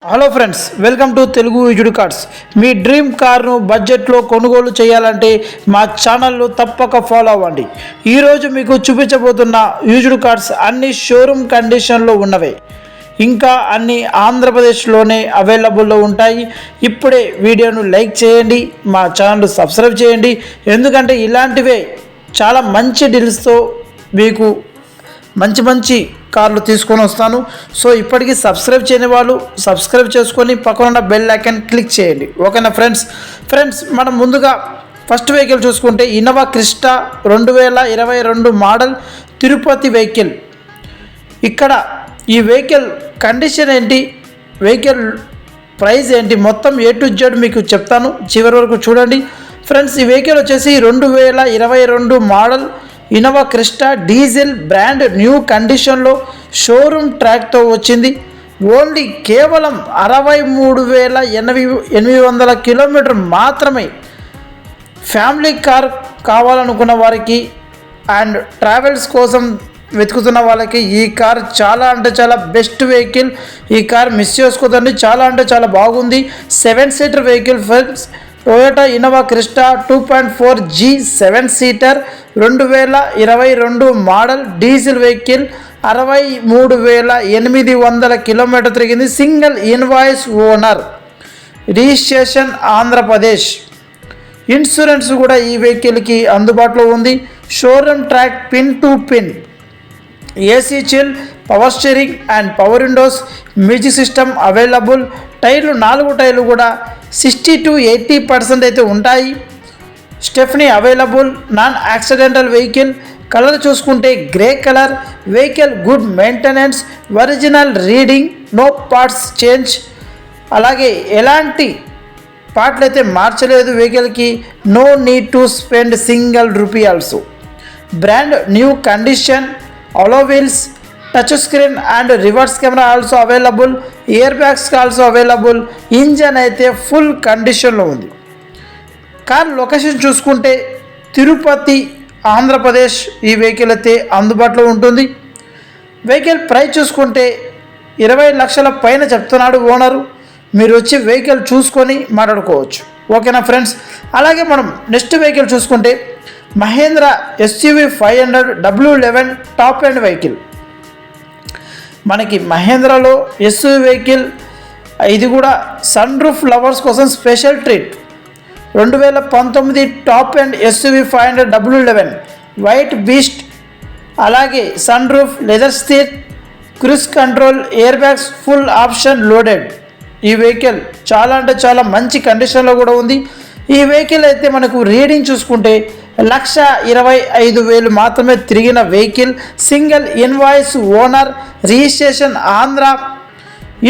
Hello friends, welcome to Telugu used cars. మీ dream కార్ను బడ్జెట్లో కొనుగోలు చేయాలంటే మా ఛానల్ను తప్పక ఫాలో అవ్వండి. ఈరోజు మీకు చూపించబోతున్న యూజ్డ్ కార్స్ అన్ని షోరూమ్ కండిషన్లో ఉన్నవే, ఇంకా అన్ని ఆంధ్రప్రదేశ్లోనే అవైలబుల్లో ఉంటాయి. ఇప్పుడే వీడియోను లైక్ చేయండి, మా ఛానల్ సబ్స్క్రైబ్ చేయండి. ఎందుకంటే ఇలాంటివే చాలా మంచి డీల్స్తో మీకు మంచి కార్లు తీసుకొని వస్తాను. సో ఇప్పటికీ సబ్స్క్రైబ్ చేయని వాళ్ళు సబ్స్క్రైబ్ చేసుకొని పక్కన బెల్ ఐకాన్ క్లిక్ చేయండి. ఓకేనా ఫ్రెండ్స్ మనం ముందుగా ఫస్ట్ వెహికల్ చూసుకుంటే Innova Crysta 2022 model Tirupati vehicle. ఇక్కడ ఈ వెహికల్ కండిషన్ ఏంటి, వెహికల్ ప్రైస్ ఏంటి, మొత్తం A to Z మీకు చెప్తాను, చివరి వరకు చూడండి. ఫ్రెండ్స్ ఈ వెహికల్ వచ్చేసి 2022 model Innova Crysta diesel brand new కండిషన్లో షోరూమ్ ట్రాక్తో వచ్చింది. ఓన్లీ కేవలం 63,800 కిలోమీటర్ మాత్రమే. ఫ్యామిలీ కార్ కావాలనుకున్న వారికి అండ్ ట్రావెల్స్ కోసం వెతుకుతున్న వాళ్ళకి ఈ కార్ చాలా అంటే చాలా బెస్ట్ వెహికల్. ఈ కార్ మిస్ చేసుకోదండి, చాలా అంటే చాలా బాగుంది. 7 seater vehicle friends. Toyota Innova Crysta 2.4G 7 seater 2022 model diesel vehicle. 63,800 kilometer తిరిగింది. Single invoice owner, registration Andhra Pradesh. Insurance కూడా ఈ వెహికల్కి అందుబాటులో ఉంది. Showroom track pin to pin, AC chill, power steering and power windows, music system available. టైర్లు 4 టైర్లు కూడా 60 to 80% అయితే ఉంటాయి. Stepney available. Non accidental vehicle. Colour చూసుకుంటే grey colour. Vehicle good maintenance, original reading, no parts change. అలాగే ఎలాంటి పార్ట్లు అయితే మార్చలేదు వెహికల్కి. No need to spend single rupee also. Brand new condition, alloy wheels, touch screen and reverse camera also available. Airbags also available. Engine అయితే full కండిషన్లో ఉంది. Car location చూసుకుంటే తిరుపతి ఆంధ్రప్రదేశ్ ఈ వెహికల్ అయితే అందుబాటులో ఉంటుంది. వెహికల్ ప్రైస్ చూసుకుంటే 20 లక్షల పైన చెప్తున్నాడు ఓనరు. మీరు వచ్చి వెహికల్ చూసుకొని మాట్లాడుకోవచ్చు. ఓకేనా ఫ్రెండ్స్. అలాగే మనం నెక్స్ట్ వెహికల్ చూసుకుంటే Mahindra SUV 500 W11 top end vehicle. మనకి మహేంద్రలో SUV వెహికల్ ఇది కూడా సన్ రూఫ్ లవర్స్ కోసం special treat. 2019 top end SUV 500 W11 white beast. అలాగే sun roof, leather seat, cruise control, air bags full option loaded. ఈ vehicle చాలా అంటే చాలా మంచి కండిషన్లో కూడా ఉంది. ఈ వెహికల్ అయితే మనకు రీడింగ్ చూసుకుంటే 1,25,000 మాత్రమే తిరిగిన vehicle. Single invoice owner, registration Andhra.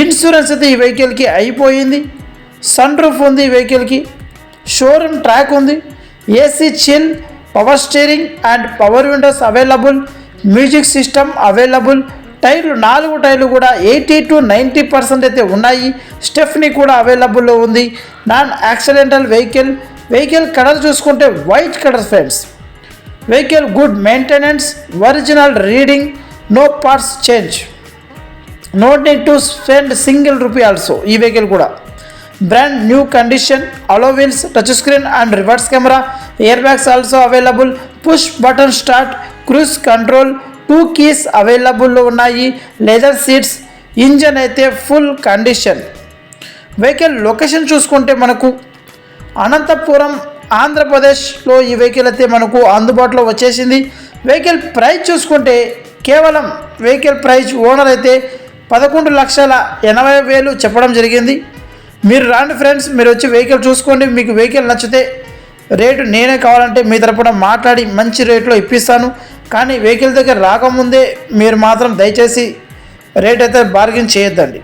Insurance అయితే ఈ వెహికల్కి అయిపోయింది. సన్ రూఫ్ ఉంది ఈ వెహికల్కి. షోరూమ్ ట్రాక్ ఉంది. AC chill, power steering and power Windows available. Music system available. టైర్లు 4 టైర్లు కూడా 80 to 90% అయితే ఉన్నాయి. స్టెఫ్నీ కూడా అవైలబుల్లో ఉంది. Non accidental vehicle. Vehicle colour చూసుకుంటే white colour friends. Vehicle good maintenance, original reading, no parts change, no need to spend single rupee also. ఈ వెహికల్ కూడా brand new condition, alloy wheels, touch screen and reverse camera, air bags also available. Push button start, cruise control, 2 keys అవైలబుల్లో ఉన్నాయి. Leather seats. Engine అయితే full condition. Vehicle location చూసుకుంటే మనకు అనంతపురం ఆంధ్రప్రదేశ్లో ఈ vehicle అయితే మనకు అందుబాటులో వచ్చేసింది. వెహికల్ ప్రైస్ చూసుకుంటే కేవలం వెహికల్ ప్రైస్ ఓనర్ అయితే 11,80,000 చెప్పడం జరిగింది. మీరు రాండి ఫ్రెండ్స్, మీరు వచ్చి వెహికల్ చూసుకోండి. మీకు వెహికల్ నచ్చితే రేటు నేనే కావాలంటే మీ తరపున మాట్లాడి మంచి రేట్లో ఇప్పిస్తాను. కానీ వెహికల్ దగ్గర రాకముందే మీరు మాత్రం దయచేసి రేట్ అయితే బార్గెన్ చేయొద్దండి.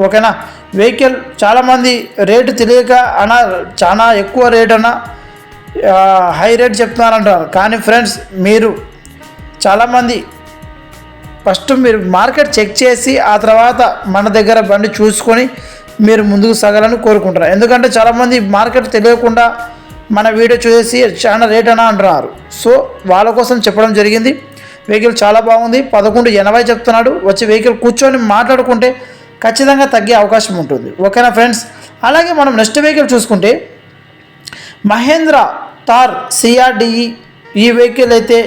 ఓకేనా. వెహికల్ చాలామంది రేటు తెలియక అన్న చాలా ఎక్కువ రేట్ అన్న హై రేట్ చెప్తున్నారంటారు. కానీ ఫ్రెండ్స్ మీరు చాలామంది ఫస్ట్ మీరు మార్కెట్ చెక్ చేసి ఆ తర్వాత మన దగ్గర బండి చూసుకొని మీరు ముందుకు సాగాలని కోరుకుంటారు. ఎందుకంటే చాలామంది మార్కెట్ తెలియకుండా మన వీడియో చూసి చాలా రేట్ అన్న అంటున్నారు. సో వాళ్ళ కోసం చెప్పడం జరిగింది. వెహికల్ చాలా బాగుంది. 11,80 చెప్తున్నాడు. వచ్చి వెహికల్ కూర్చొని మాట్లాడుకుంటే ఖచ్చితంగా తగ్గే అవకాశం ఉంటుంది. ఓకేనా ఫ్రెండ్స్. అలాగే మనం నెక్స్ట్ వెహికల్ చూసుకుంటే మహేంద్ర థార్ CRDE. ఈ వెహికల్ అయితే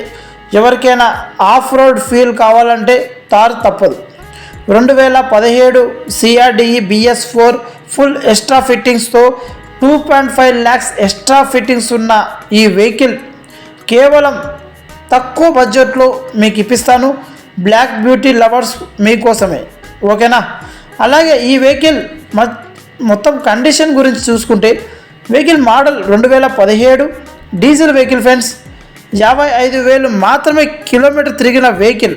ఎవరికైనా ఆఫ్ రోడ్ ఫీల్ కావాలంటే థార్ తప్పదు. 2017 CRDE BS4 ఫుల్ ఎక్స్ట్రా ఫిట్టింగ్స్తో 2.5 lakhs ఎక్స్ట్రా ఫిట్టింగ్స్ ఉన్న ఈ వెహికల్ కేవలం తక్కువ బడ్జెట్లో మీకు ఇప్పిస్తాను. బ్లాక్ బ్యూటీ లవర్స్ మీకోసమే. ఓకేనా. అలాగే ఈ వెహికల్ మొత్తం కండిషన్ గురించి చూసుకుంటే vehicle model 2017 diesel vehicle friends. 55,000 మాత్రమే కిలోమీటర్ తిరిగిన vehicle.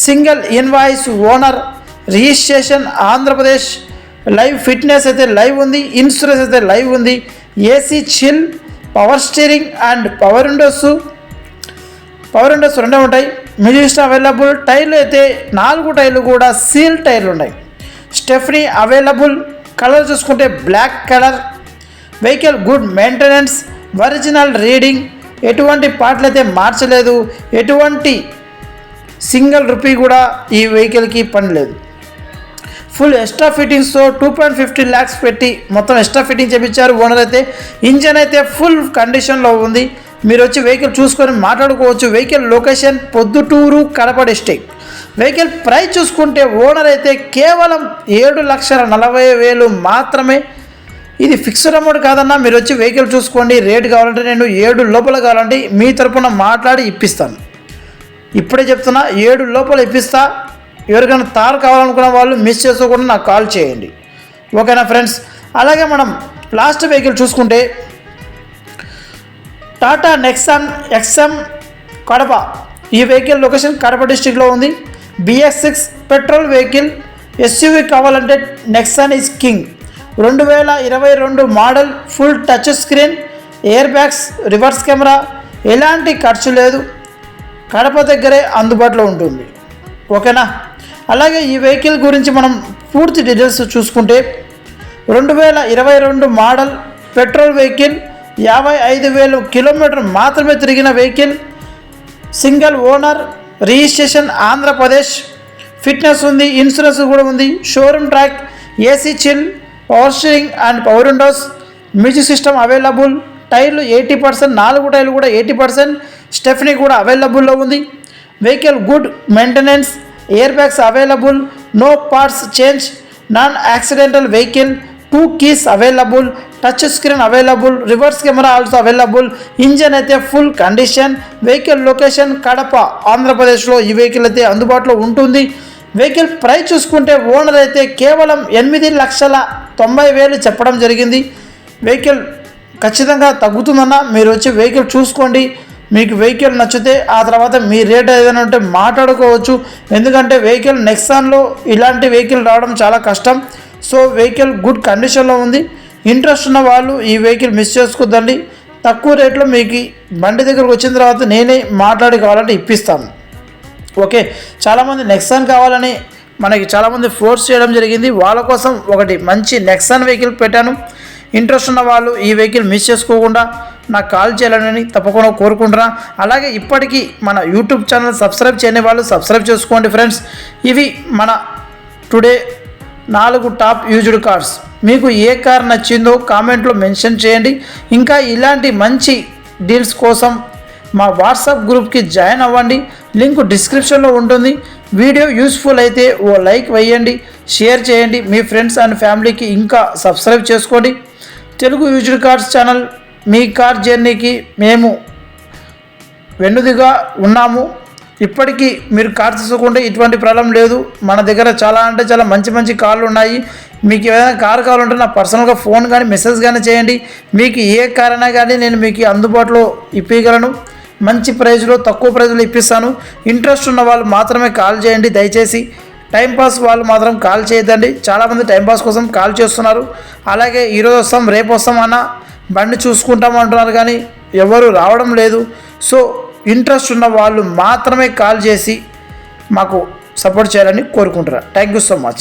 Single invoice owner. Registration Andhra Pradesh. Live fitness అయితే లైవ్ ఉంది. ఇన్సూరెన్స్ అయితే లైవ్ ఉంది. AC chill, power steering and power windows రెండే ఉంటాయి. Music system available. టైర్లు అయితే 4 టైర్లు కూడా సీల్ టైర్లు ఉన్నాయి. Stepney available. కలర్ చూసుకుంటే black colour. Vehicle good maintenance. Original reading. ఎటువంటి పార్ట్లు అయితే మార్చలేదు. ఎటువంటి సింగిల్ రూపీ కూడా ఈ వెహికల్కి పని లేదు. ఫుల్ ఎక్స్ట్రా ఫిట్టింగ్స్తో 2.50 lakhs పెట్టి మొత్తం ఎక్స్ట్రా ఫిట్టింగ్ చేయించారు ఓనర్ అయితే. ఇంజన్ అయితే ఫుల్ కండిషన్లో ఉంది. మీరు వచ్చి వెహికల్ చూసుకొని మాట్లాడుకోవచ్చు. Vehicle location Proddatur, Kadapa district. Vehicle price చూసుకుంటే ఓనర్ అయితే కేవలం 7,40,000 మాత్రమే. ఇది ఫిక్స్డ్ అమౌంట్ కాదన్నా. మీరు వచ్చి వెహికల్ చూసుకోండి. రేట్ కావాలంటే నేను 7 లోపల కావాలంటే మీ తరపున మాట్లాడి ఇప్పిస్తాను. ఇప్పుడే చెప్తున్నా, 7 లోపల ఇప్పిస్తా. ఎవరికైనా తార్ కావాలనుకున్న వాళ్ళు మిస్ చేసుకోకుండా నాకు కాల్ చేయండి. ఓకేనా ఫ్రెండ్స్. అలాగే మనం లాస్ట్ వెహికల్ చూసుకుంటే టాటా నెక్సాన్ XM కడప. ఈ వెహికల్ లొకేషన్ కడప డిస్ట్రిక్ట్లో ఉంది. BS6 petrol vehicle. SUV కావాలంటే Nexon is king. 2022 model. Full touch screen, air bags, reverse camera. ఎలాంటి ఖర్చు లేదు. కడప దగ్గరే అందుబాటులో ఉంటుంది. ఓకేనా. అలాగే ఈ వెహికల్ గురించి మనం పూర్తి డీటెయిల్స్ చూసుకుంటే 2022 మోడల్ పెట్రోల్ వెహికల్. 55,000 కిలోమీటర్ మాత్రమే తిరిగిన vehicle. Single owner. Registration Andhra Pradesh. Fitness ఉంది. ఇన్సూరెన్స్ కూడా ఉంది. Showroom track. AC chill, power steering and power windows. Music system available. టైర్లు 80%, 4 టైర్లు కూడా 80%. స్టెఫ్నీ కూడా అవైలబుల్లో ఉంది. Vehicle good maintenance. Air bags available. No parts change. Non accidental vehicle. 2 keys available. Touch screen available. Reverse camera also available. Engine అయితే full condition. Vehicle location Kadapa, ఆంధ్రప్రదేశ్లో ఈ vehicle అయితే అందుబాటులో ఉంటుంది. వెహికల్ ప్రైస్ చూసుకుంటే ఓనర్ అయితే కేవలం 8,90,000 చెప్పడం జరిగింది. వెహికల్ ఖచ్చితంగా తగ్గుతుందన్న. మీరు వచ్చి వెహికల్ చూసుకోండి. మీకు వెహికల్ నచ్చితే ఆ తర్వాత మీ రేట్ ఏదైనా ఉంటే మాట్లాడుకోవచ్చు. ఎందుకంటే వెహికల్ నెక్సాన్లో ఇలాంటి వెహికల్ రావడం చాలా కష్టం. సో వెహికల్ గుడ్ కండిషన్లో ఉంది. ఇంట్రెస్ట్ ఉన్న వాళ్ళు ఈ వెహికల్ మిస్ చేసుకోద్దండి. తక్కువ రేట్లో మీకు బండి దగ్గరకు వచ్చిన తర్వాత నేనే మాట్లాడి కావాలంటే ఇప్పిస్తాను. ఓకే. చాలామంది నెక్సాన్ కావాలని మనకి చాలామంది ఫోర్స్ చేయడం జరిగింది. వాళ్ళ కోసం ఒకటి మంచి నెక్సాన్ వెహికల్ పెట్టాను. ఇంట్రెస్ట్ ఉన్న వాళ్ళు ఈ వెహికల్ మిస్ చేసుకోకుండా నాకు కాల్ చేయాలని తప్పకుండా కోరుకుంటున్నా. అలాగే ఇప్పటికీ మన యూట్యూబ్ ఛానల్ సబ్స్క్రైబ్ చేయని వాళ్ళు సబ్స్క్రైబ్ చేసుకోండి ఫ్రెండ్స్. ఇవి మన టుడే 4 టాప్ యూజ్డ్ కార్స్. మీకు ఏ కార్ నచ్చిందో కామెంట్లో మెన్షన్ చేయండి. ఇంకా ఇలాంటి మంచి డీల్స్ కోసం మా వాట్సాప్ గ్రూప్కి జాయిన్ అవ్వండి. లింక్ డిస్క్రిప్షన్లో ఉంటుంది. వీడియో యూస్ఫుల్ అయితే ఓ లైక్ వేయండి, షేర్ చేయండి. మీ ఫ్రెండ్స్ అండ్ ఫ్యామిలీకి ఇంకా సబ్స్క్రైబ్ చేసుకోండి. తెలుగు యూజ్డ్ కార్స్ ఛానల్ మీ కార్ జర్నీకి మేము వెన్నుదిగా ఉన్నాము. ఇప్పటికీ మీరు కార్ తీసుకుంటే ఇటువంటి ప్రాబ్లం లేదు. మన దగ్గర చాలా అంటే చాలా మంచి మంచి కార్లు ఉన్నాయి. మీకు ఏదైనా కార్ కావాలంటే నా పర్సనల్గా ఫోన్ కానీ మెసేజ్ కానీ చేయండి. మీకు ఏ కార్ అయినా కానీ నేను మీకు అందుబాటులో ఇప్పించగలను. మంచి ప్రైస్లో, తక్కువ ప్రైస్లో ఇప్పిస్తాను. ఇంట్రెస్ట్ ఉన్న వాళ్ళు మాత్రమే కాల్ చేయండి దయచేసి. టైంపాస్ వాళ్ళు మాత్రం కాల్ చేయొద్దండి. చాలామంది టైంపాస్ కోసం కాల్ చేస్తున్నారు. అలాగే ఈరోజు వస్తాం, రేపు వస్తాం అన్న బండి చూసుకుంటాం అంటున్నారు కానీ ఎవరు రావడం లేదు. సో ఇంట్రెస్ట్ ఉన్న వాళ్ళు మాత్రమే కాల్ చేసి మాకు సపోర్ట్ చేయాలని కోరుకుంటున్నాను. Thank you so much.